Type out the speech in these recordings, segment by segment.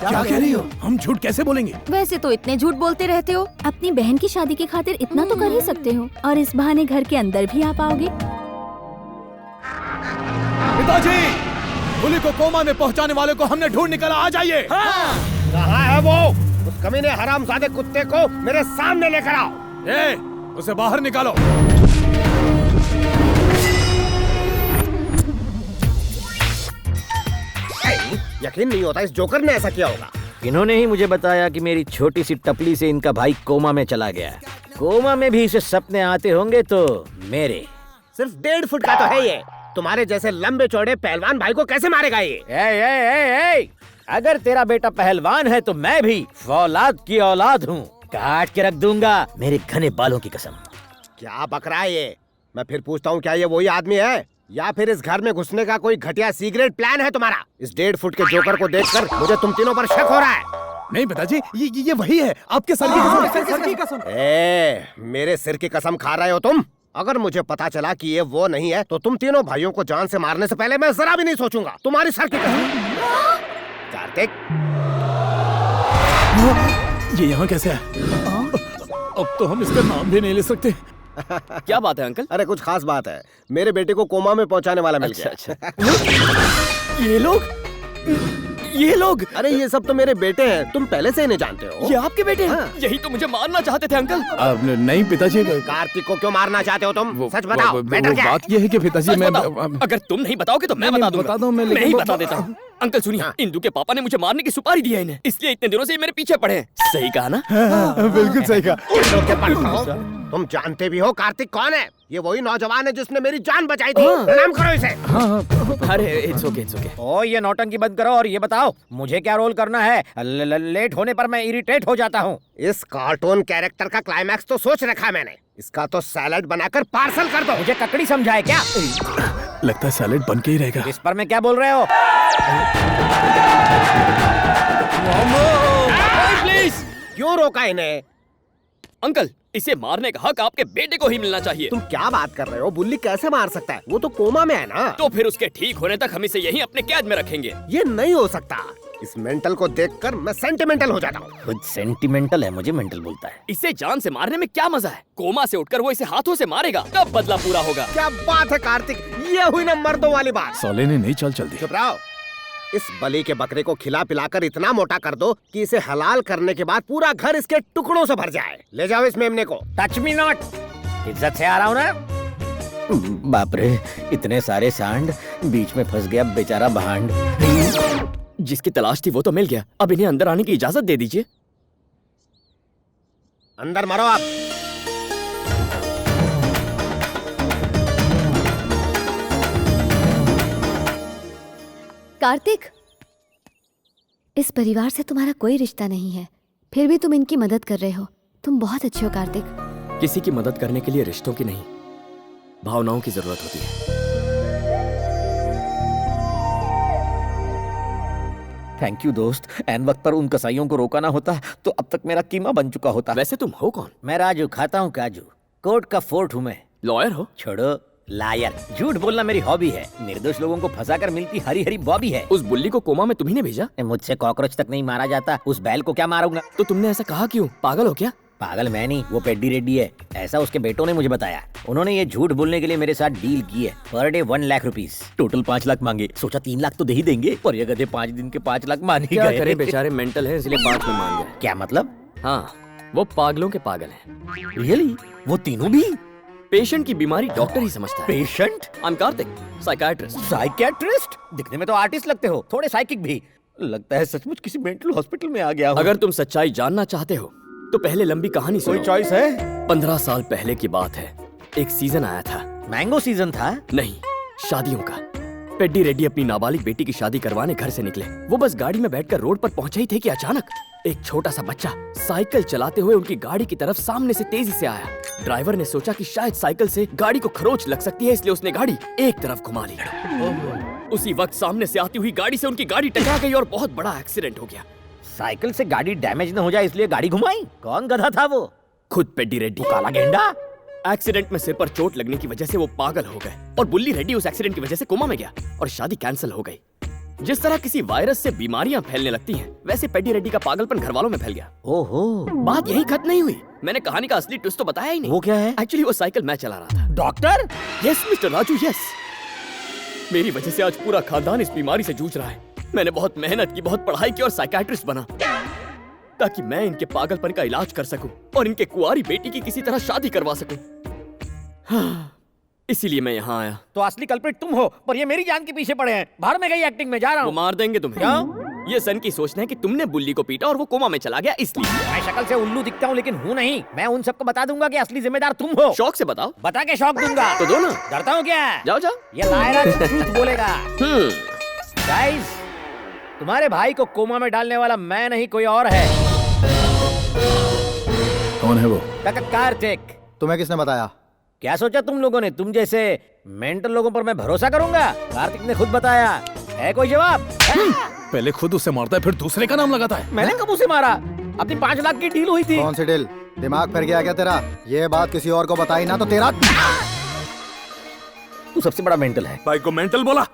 क्या कह रही हो? हम झूठ कैसे बोलेंगे? वैसे तो इतने झूठ बोलते रहते हो। अपनी बहन की शादी की खातिर इतना तो कर ही सकते हो, और इस बहाने घर के अंदर भी आ पाओगे। पिताजी, बुली को कोमा में पहुंचाने वाले को हमने ढूंढ निकाला, आ जाइए। कहाँ है वो? उस कमीने हरामजादे कुत्ते को मेरे सामने लेकर आओ। उसे बाहर निकालो। यकीन नहीं होता इस जोकर ने ऐसा किया होगा। इन्होंने ही मुझे बताया कि मेरी छोटी सी टपली से इनका भाई कोमा में चला गया। कोमा में भी इसे सपने आते होंगे तो मेरे। सिर्फ 1.5 फुट का तो है ये। तुम्हारे जैसे लंबे चौड़े पहलवान भाई को कैसे मारेगा ये? ए, अगर तेरा बेटा पहलवान है तो मैं भी फौलाद की औलाद हूँ। काट के रख दूंगा मेरे घने बालों की कसम। क्या बक रहा है ये? मैं फिर पूछता हूँ, क्या ये वही आदमी है या फिर इस घर में घुसने का कोई घटिया सीक्रेट प्लान है तुम्हारा? इस 1.5 फुट के जोकर को देखकर मुझे तुम तीनों पर शक हो रहा है। नहीं पिताजी, ये वही है। आपके सर की कसम। मेरे सिर की कसम खा रहे हो तुम? अगर मुझे पता चला कि ये वो नहीं है तो तुम तीनों भाइयों को जान से मारने से पहले मैं जरा भी नहीं सोचूंगा। तुम्हारी सर की कसम। कार्तिक, ये यहाँ कैसे है? अब तो हम इसका नाम भी नहीं ले सकते। क्या बात है अंकल? अरे कुछ खास बात है। मेरे बेटे को कोमा में पहुंचाने वाला मिल गया। अच्छा। ये लोग अरे ये सब तो मेरे बेटे हैं, तुम पहले से इन्हें जानते हो। ये आपके बेटे हैं? हाँ। यही तो मुझे मारना चाहते थे अंकल। नहीं पिताजी, कार्तिक को क्यों मारना चाहते हो तुम? सच बताओ, मैटर क्या है? बात ये है कि पिताजी मैं अगर तुम नहीं बताओगे तो मैं बता दूं। मैं ही बता देता हूँ। अंकल सुनिए, इंदु के पापा ने मुझे मारने की सुपारी दी है इन्हें, इसलिए इतने दिनों से ये मेरे पीछे पड़े हैं। सही कहा ना? बिल्कुल सही कहा। तुम जानते भी हो कार्तिक कौन है? ये वही नौजवान है जिसने मेरी जान बचाई थी। प्रणाम करो इसे। अरे इट्स ओके। ओ ये नौटंकी बंद करो और ये बताओ मुझे क्या रोल करना है? लेट होने पर मैं इरिटेट हो जाता हूँ। इस कार्टून कैरेक्टर का क्लाइमैक्स तो सोच रखा है मैंने। इसका तो सैलेड बनाकर पार्सल कर दो। मुझे ककड़ी समझाए क्या? लगता है सैलेड बन के ही रहेगा। इस पर मैं क्या बोल रहे हो? प्लीज, क्यों रोका इन्हें? अंकल, इसे मारने का हक आपके बेटे को ही मिलना चाहिए। तुम क्या बात कर रहे हो? बुल्ली कैसे मार सकता है? वो तो कोमा में है ना। तो फिर उसके ठीक होने तक हम इसे यहीं अपने कैद में रखेंगे। ये नहीं हो सकता। इस मेंटल को देखकर मैं सेंटिमेंटल हो जाता हूँ। खुद सेंटिमेंटल है, मुझे मेंटल बोलता है। इसे जान से मारने में क्या मजा है? कोमा से उठकर वो इसे हाथों से मारेगा, तब बदला पूरा होगा। क्या बात है कार्तिक, ये हुई ना मर्दों वाली बात। साले ने नहीं चल दी। चुप रहो। इस बलि के बकरे को खिला पिलाकर इतना मोटा कर दो कि इसे हलाल करने के बाद पूरा घर इसके टुकड़ों से भर जाए। ले जाओ इस मेमने को। Touch me not. इज्जत से आ रहा हूँ ना। बाप रे, इतने सारे सांड, बीच में फंस गया बेचारा भांड। जिसकी तलाश थी वो तो मिल गया, अब इन्हें अंदर आने की इजाजत दे दीजिए। अंदर मरो आप। कार्तिक, इस परिवार से तुम्हारा कोई रिश्ता नहीं है, फिर भी तुम इनकी मदद कर रहे हो। तुम बहुत अच्छे हो कार्तिक। किसी की मदद करने के लिए रिश्तों की नहीं, भावनाओं की जरूरत होती है। थैंक यू दोस्त। एन वक्त पर उन कसाईयों को रोका ना होता तो अब तक मेरा कीमा बन चुका होता। वैसे तुम हो कौन? मैं राजू, खाता हूँ काजू। कोर्ट का फोर्ट हूँ मैं। लॉयर हो? छोड़ो, लायर। झूठ बोलना मेरी हॉबी है। निर्दोष लोगों को फंसाकर मिलती हरी हरी बॉबी है। उस बुल्ली को कोमा में तुम्ही ने भेजा? मुझसे कॉकरोच तक नहीं मारा जाता, उस बैल को क्या मारूंगा? तो तुमने ऐसा कहा क्यों? पागल हो क्या? पागल मैं नहीं, वो पेड्डी रेड्डी है। ऐसा उसके बेटों ने मुझे बताया। उन्होंने ये झूठ बोलने के लिए मेरे साथ डील की है। Per day 1 lakh rupees, total 5 lakh मांगे। सोचा 3 लाख तो दे ही देंगे, पर ये गधे 5 दिन के 5 लाख मान ही क्या गए। करे, बेचारे मेंटल हैं इसलिए 5 में मान गए। क्या मतलब? हाँ, वो पागलों के पागल हैं। रियली? वो तीनों भी? पेशेंट की बीमारी डॉक्टर ही समझता है। Patient? I am Kartik, psychiatrist. Psychiatrist? दिखने में तो आर्टिस्ट लगते हो, थोड़े साइकिक भी। लगता है सचमुच किसी मेंटल हॉस्पिटल में आ गया हो। अगर तुम सच्चाई जानना चाहते हो तो पहले लंबी कहानी सुनो। कोई चॉइस है? 15 साल पहले की बात है। एक सीजन आया था। मैंगो सीजन था? नहीं, शादियों का। पेड्डी रेड्डी अपनी नाबालिग बेटी की शादी करवाने घर से निकले। वो बस गाड़ी में बैठकर रोड पर पहुंचे ही थे कि अचानक एक छोटा सा बच्चा साइकिल चलाते हुए उनकी गाड़ी की तरफ सामने से तेजी से आया। ड्राइवर ने सोचा कि शायद साइकिल से गाड़ी को खरोंच लग सकती है, इसलिए उसने गाड़ी एक तरफ घुमा ली। उसी वक्त सामने से आती हुई गाड़ी से उनकी गाड़ी टकरा गई और बहुत बड़ा एक्सीडेंट हो गया। साइकिल से गाड़ी डैमेज न हो जाए इसलिए गाड़ी घुमाई? कौन गधा था वो? खुद पेड्डी रेड्डी। काला गेंडा? एक्सीडेंट में सिर पर चोट लगने की वजह से वो पागल हो गए और बुल्ली रेड्डी उस एक्सीडेंट की वजह से कोमा में गया और शादी कैंसिल हो गई। जिस तरह किसी वायरस से बीमारियां फैलने लगती हैं, वैसे पेड्डी रेड्डी का पागलपन घर वालों में फैल गया। ओहो, बात यही खत्म नहीं हुई। मैंने कहानी का असली ट्विस्ट तो बताया ही नहीं। वो क्या है? एक्चुअली वो साइकिल मैं चला रहा था। Doctor? Yes mister Raju, yes. मेरी वजह से आज पूरा खानदान इस बीमारी से जूझ रहा है। मैंने बहुत मेहनत की, बहुत पढ़ाई की और साइकियाट्रिस्ट बना ताकि मैं इनके पागलपन का इलाज कर सकूं और इनके कुंवारी बेटी की किसी तरह शादी करवा सकूं। हाँ, इसीलिए मैं यहाँ आया। तो असली कल्प्रिट तुम हो, पर ये मेरी जान के पीछे पड़े हैं। बाहर में गई एक्टिंग में जा रहा वो हूँ। मार देंगे तुम्हें। क्यों? ये सन की सोचना है कि तुमने बुल्ली को पीटा और वो कोमा में चला गया, इसलिए। मैं शक्ल से उल्लू दिखता हूँ लेकिन हूँ नहीं। मैं उन सबको बता दूंगा कि असली जिम्मेदार तुम हो। शौक से बताओ। बता के शौक दूंगा। तो दो ना। डरता हूँ क्या? जाओ जाओ। ये लायरा झूठ बोलेगा। गाइस, तुम्हारे भाई को कोमा में डालने वाला मैं नहीं, कोई और है। कौन है वो? कार्तिक। तुम्हें किसने बताया? क्या सोचा तुम लोगों ने? तुम जैसे मेंटल लोगों पर मैं भरोसा करूंगा? कार्तिक ने खुद बताया। है कोई जवाब? पहले खुद उसे मारता है, फिर दूसरे का नाम लगाता है। मैंने कब उसे मारा? अपनी 5 लाख की डील हुई थी। कौन सी डील? दिमाग फिर गया क्या तेरा? ये बात किसी और को बताई ना तो तेरा। तू सबसे बड़ा मेंटल है। भाई को मेंटल बोला?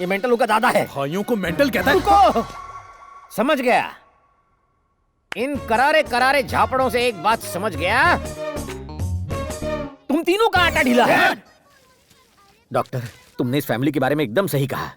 ये मेंटल का दादा है। भाइयों को मेंटल कहता है? रुको, समझ गया। इन करारे करारे झापड़ों से एक बात समझ गया, तुम तीनों का आटा ढीला है। डॉक्टर, तुमने इस फैमिली के बारे में एकदम सही कहा।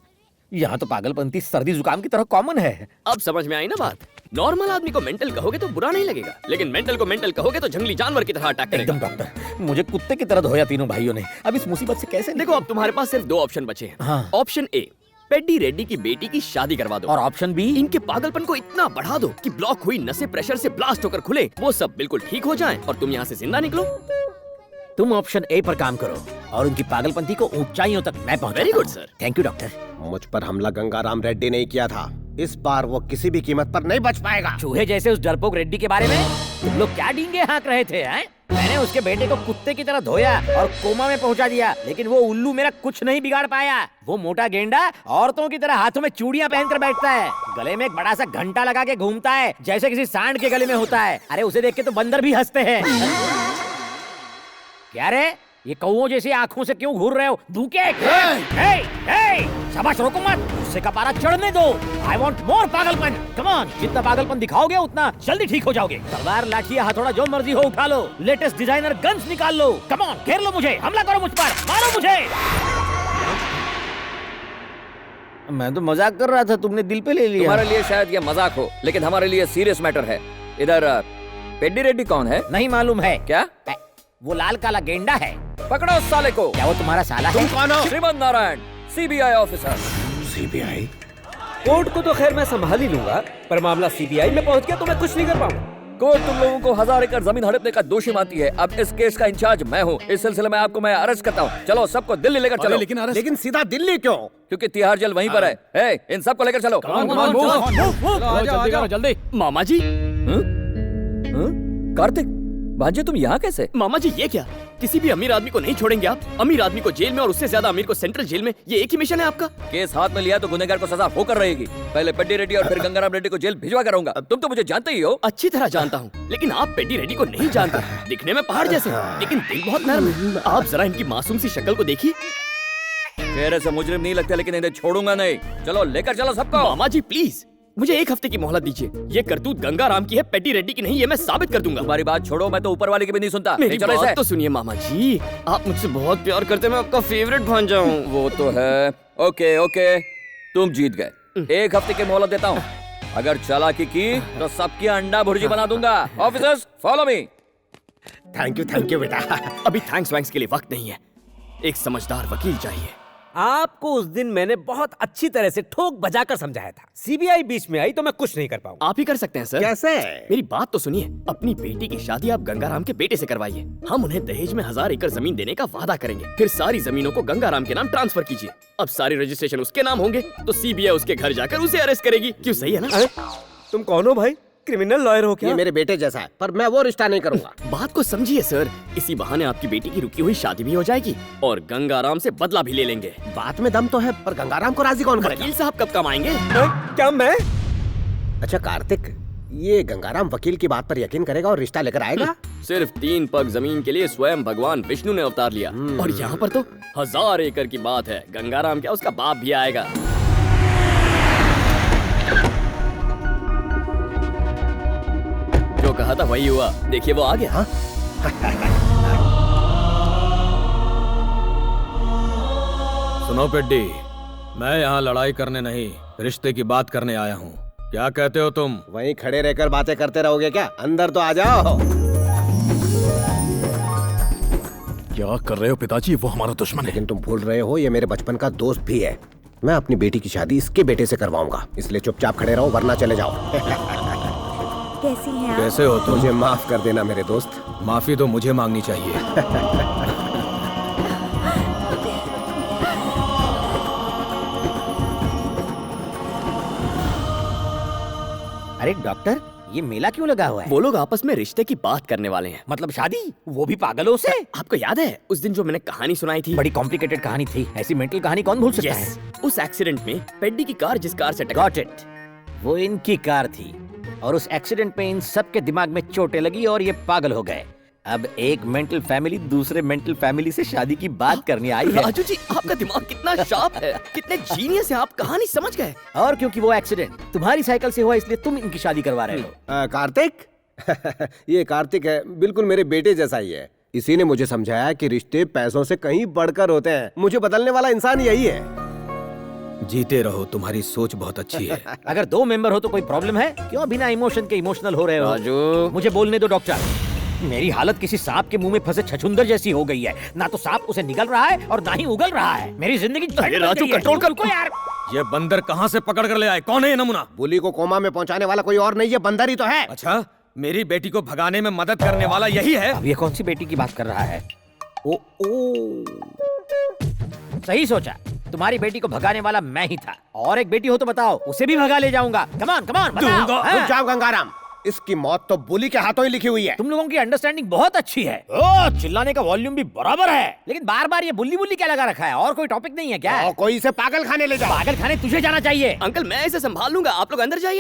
यहाँ तो पागलपंती सर्दी जुकाम की तरह कॉमन है। अब समझ में आई ना बात? नॉर्मल आदमी को मेंटल कहोगे तो बुरा नहीं लगेगा, लेकिन मेंटल को मेंटल कहोगे तो जंगली जानवर की तरह अटैक करेगा। एकदम डॉक्टर, मुझे कुत्ते की तरह धोया तीनों भाइयों ने। अब इस मुसीबत से कैसे देखो, अब तुम्हारे पास सिर्फ 2 ऑप्शन बचे हैं। हाँ। ऑप्शन ए, पेड्डी रेड्डी की बेटी की शादी करवा दो। और ऑप्शन बी, इनके पागलपन को इतना बढ़ा दो कि ब्लॉक हुई नसें प्रेशर से ब्लास्ट होकर खुले, वो सब बिल्कुल ठीक हो जाएं और तुम यहाँ से जिंदा निकलो। तुम ऑप्शन ए पर काम करो और उनकी पागलपंती को ऊंचाइयों तक मैं पहुंचाता Very good, हूं। sir. Thank you doctor. मुझ पर हमला गंगाराम रेड्डी ने किया था। इस बार वो किसी भी कीमत पर नहीं बच पाएगा। चूहे जैसे उस डरपोक रेड्डी के बारे में तुम लोग क्या डींगे हाँक रहे थे? हैं? मैंने उसके बेटे को कुत्ते की तरह धोया और कोमा में पहुंचा दिया, लेकिन वो उल्लू मेरा कुछ नहीं बिगाड़ पाया। वो मोटा गेंडा औरतों की तरह हाथों में चूड़ियां पहनकर बैठता है, गले में एक बड़ा सा घंटा लगा के घूमता है जैसे किसी सांड के गले में होता है। अरे उसे देख के तो बंदर भी हंसते हैं। क्या रे, ये कौओं जैसी आंखों से क्यों घूर रहे हो? धूके। शाबाश, रोको मत, गुस्से का पारा चढ़ने दो। आई वॉन्ट मोर पागलपन। कम ऑन, जितना पागलपन दिखाओगे उतना जल्दी ठीक हो जाओगे। तलवार, लाठी, हथौड़ा जो मर्जी हो उठा लो। लेटेस्ट डिजाइनर गन्स निकाल लो। कम ऑन, घेर लो मुझे, हमला करो मुझ पर, मारो मुझे। मैं तो मजाक कर रहा था, तुमने दिल पे ले लिया। तुम्हारे लिए शायद ये मजाक हो, लेकिन हमारे लिए सीरियस मैटर है। इधर पेड्डी रेड्डी कौन है? नहीं मालूम है। क्या? वो लाल काला गेंडा है। पकड़ो उस साले को। क्या वो तुम्हारा साला है? कौन हो? Shrimant Narayan, CBI officer. CBI? Court को तो खैर मैं संभाल ही लूंगा, पर मामला सीबीआई में पहुंच गया तो मैं कुछ नहीं कर पाऊंगा। कोर्ट तुम लोगों को 1000 एकड़ जमीन हड़पने का दोषी मानती है। अब इस केस का इंचार्ज मैं हूँ। इस सिलसिले में आपको मैं अरेस्ट करता हूँ। चलो सबको दिल्ली लेकर चलो। लेकिन सीधा दिल्ली क्यों? क्योंकि तिहाड़ जेल वहीं पर है। ए, इन सबको लेकर चलो। जल्दी। मामा जी, कार्तिक, भांजे तुम यहाँ कैसे? मामा जी ये क्या? किसी भी अमीर आदमी को नहीं छोड़ेंगे आप? अमीर आदमी को जेल में और उससे ज्यादा अमीर को सेंट्रल जेल में, ये एक ही मिशन है आपका? केस हाथ में लिया तो गुनहगार को सजा होकर रहेगी। पहले पेड्डी रेड्डी और फिर गंगाराम रेड्डी को जेल भिजवा कर रहूंगा। तुम तो मुझे जानते ही हो। अच्छी तरह जानता हूँ, लेकिन आप पेड्डी रेड्डी को नहीं जानते। दिखने में पहाड़ जैसे, लेकिन दिल बहुत नरम है। आप जरा इनकी मासूम सी शक्ल को देखिए। चेहरे से मुजरिम नहीं लगते, लेकिन इन्हें छोड़ूंगा नहीं। चलो लेकर चलो सबको। मामा जी प्लीज, मुझे 1 हफ्ते की मोहलत दीजिए। ये करतूत गंगाराम की है, पेड्डी रेड्डी की नहीं। ये मैं साबित कर दूंगा। तुम्हारी बात छोड़ो, मैं तो ऊपर वाले की भी नहीं सुनता। मेरी चलो बात इसे। तो सुनिए मामा जी, आप मुझसे बहुत प्यार करते हैं, मैं आपका फेवरेट भांजा हूँ। वो तो है। ओके ओके, तुम जीत गए। 1 हफ्ते की मोहलत देता हूँ। अगर चालाकी की तो सबकी अंडा भुर्जी बना दूंगा। Officers follow me. Thank you बेटा। अभी थैंक्स वैंक्स के लिए वक्त नहीं है। एक समझदार वकील चाहिए। आपको उस दिन मैंने बहुत अच्छी तरह से ठोक बजाकर समझाया था। सीबीआई बीच में आई तो मैं कुछ नहीं कर पाऊंगा। आप ही कर सकते हैं सर। कैसे? मेरी बात तो सुनिए। अपनी बेटी की शादी आप गंगाराम के बेटे से करवाइए। हम उन्हें दहेज में 1000 एकड़ जमीन देने का वादा करेंगे। फिर सारी जमीनों को गंगाराम के नाम ट्रांसफर कीजिए। अब सारे रजिस्ट्रेशन उसके नाम होंगे तो सीबीआई उसके घर जाकर उसे अरेस्ट करेगी। क्यों, सही है ना? तुम कौन हो भाई? क्रिमिनल लॉयर हो क्या? ये मेरे बेटे जैसा है, पर मैं वो रिश्ता नहीं करूंगा। बात को समझिए सर, इसी बहाने आपकी बेटी की रुकी हुई शादी भी हो जाएगी और गंगाराम से बदला भी ले लेंगे। बात में दम तो है, पर गंगाराम को राजी कौन करेगा? वकील साहब कब कब आएंगे? क्या मैं? अच्छा कार्तिक, ये गंगाराम वकील की बात पर यकीन करेगा और रिश्ता लेकर आएगा? सिर्फ 3 पग जमीन के लिए स्वयं भगवान विष्णु ने अवतार लिया। और यहाँ पर तो 1000 एकड़ की बात है। गंगाराम क्या, उसका बाप भी आएगा। जो कहा था वही हुआ। देखिए वो आ गया। हाँ? सुनो पेड्डी, मैं यहाँ लड़ाई करने नहीं, रिश्ते की बात करने आया हूँ। क्या कहते हो तुम? वहीं खड़े रहकर बातें करते रहोगे क्या? अंदर तो आ जाओ। क्या कर रहे हो पिताजी? वो हमारा दुश्मन है। लेकिन तुम भूल रहे हो, ये मेरे बचपन का दोस्त भी है। मैं अपनी बेटी की शादी इसके बेटे से करवाऊंगा, इसलिए चुपचाप खड़े रहो वरना चले जाओ। कैसी हैं आप? कैसे हो तुम? मुझे माफ कर देना मेरे दोस्त। माफी तो मुझे मांगनी चाहिए। अरे डॉक्टर, ये मेला क्यों लगा हुआ है? वो लोग आपस में रिश्ते की बात करने वाले हैं। मतलब शादी, वो भी पागलों से? आपको याद है उस दिन जो मैंने कहानी सुनाई थी? बड़ी कॉम्प्लिकेटेड कहानी थी। ऐसी मेंटल कहानी कौन भूल सकता है? उस एक्सीडेंट में पेड्डी की कार जिस कार से गॉट इट, वो इनकी कार थी और उस एक्सीडेंट में इन सबके दिमाग में चोटें लगी और ये पागल हो गए। अब एक मेंटल फैमिली दूसरे मेंटल फैमिली से शादी की बात करने आई है। राजू जी, आपका दिमाग कितना शार्प है, कितने जीनियस है आप, कहानी समझ गए। और क्योंकि वो एक्सीडेंट तुम्हारी साइकिल से हुआ इसलिए तुम इनकी शादी करवा रहे हो। कार्तिक? ये कार्तिक है, बिल्कुल मेरे बेटे जैसा ही है। इसी ने मुझे समझाया कि रिश्ते पैसों से कहीं बढ़कर होते हैं। मुझे बदलने वाला इंसान यही है। जीते रहो, तुम्हारी सोच बहुत अच्छी है। अगर 2 मेंबर हो तो कोई प्रॉब्लम है? क्यों बिना इमोशन के इमोशनल हो रहे हो? राजू, मुझे बोलने दो डॉक्टर। मेरी हालत किसी सांप के मुंह में फंसे छछूंदर जैसी हो गई है। ना तो सांप उसे निगल रहा है और ना ही उगल रहा है। मेरी जिंदगी अरे राजू, कंट्रोल कर। को यार। ये बंदर कहाँ से पकड़ कर ले आए? कौन है ये नमूना? बुली को कोमा में पहुंचाने वाला कोई और नहीं, ये बंदर ही तो है। अच्छा, मेरी बेटी को भगाने में मदद करने वाला यही है? अब ये कौन सी बेटी की बात कर रहा है? ओ सही सोचा, तुम्हारी बेटी को भगाने वाला मैं ही था। और एक बेटी हो तो बताओ, उसे भी भगा ले जाऊंगा। कमान कमान बताओ। रुक जाओ गंगाराम, इसकी मौत तो बुली के हाथों ही लिखी हुई है। तुम लोगों की अंडरस्टैंडिंग बहुत अच्छी है। ओ, चिल्लाने का वॉल्यूम भी बराबर है। लेकिन बार बार ये बुल्ली बुल्ली क्या लगा रखा है? और कोई टॉपिक नहीं है क्या? कोई इसे पागल खाने ले जाओ। पागल खाने तुझे जाना चाहिए। अंकल मैं इसे संभाल लूंगा, आप लोग अंदर जाइए।